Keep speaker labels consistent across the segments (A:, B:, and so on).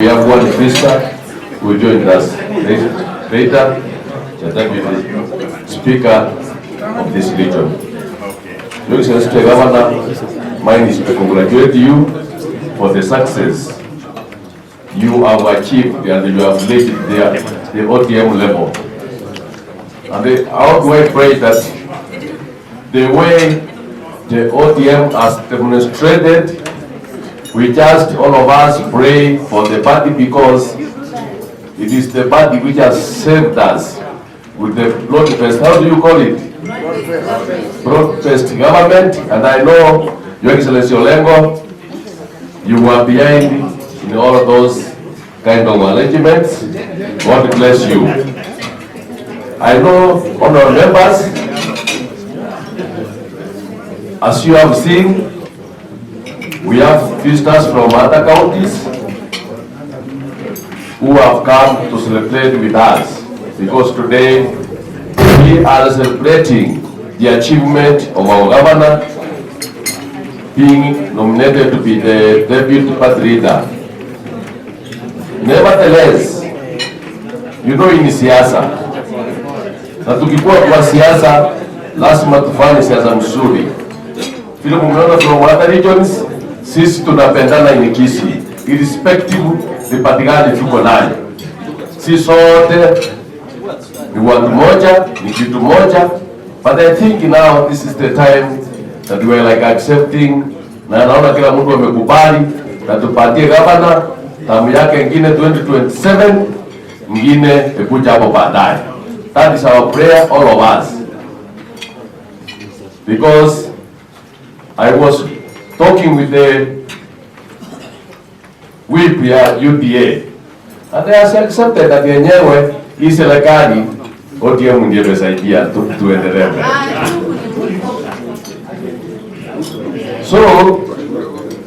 A: We have one sister who joined us later, the Deputy Speaker of this region. Your Excellency Governor, mine is to congratulate you for the success you have achieved and you have laid there, the ODM level. And how do I pray that the way the ODM has demonstrated, we just all of us pray for the party, because it is the party which has saved us with the broad-based, how do you call it? Broad-based government. And I know, Your Excellency Olengo, you were behind in all of those kind of arrangements. God bless you. I know, honorable members, as you have seen, we have visitors from other counties who have come to celebrate with us, because today we are celebrating the achievement of our governor being nominated to be the deputy party leader. Nevertheless, you know, in siasa, na tukikuwa kwa siasa lazima tufanye siasa mzuri. Vile mumeona from other regions, sisi tunapendana in Kisii, irrespective the party gani tuko nayo. Sisi sote ni watu moja, ni kitu moja. But I think now this is the time that we are like accepting, na naona kila mtu amekubali na tupatie governor tamu yake ingine 2027, ingine ikuja hapo baadaye. That is our prayer, all of us. Because I was talking with the whip ya UDA, and they have accepted that yenyewe hii serikali ODM ndiye imesaidia tuendelee. So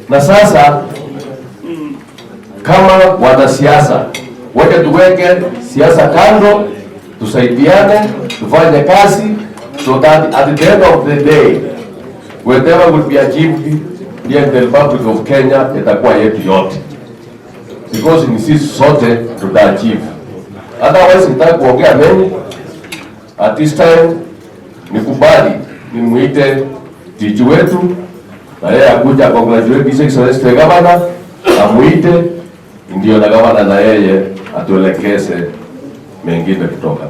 A: na sasa kama wanasiasa, wote tuweke siasa kando, tusaidiane, tufanye kazi, so that at the end of the day, whatever will be achieved here in the Republic of Kenya itakuwa yetu yote, because ni sisi sote tutaachieve. Otherwise nitaka kuongea mengi at this time. Nikubali nimuite tiji wetu na yeye akuja congratulate His Excellency Governor, amuite ndio na governor na yeye atuelekeze mengine kutoka.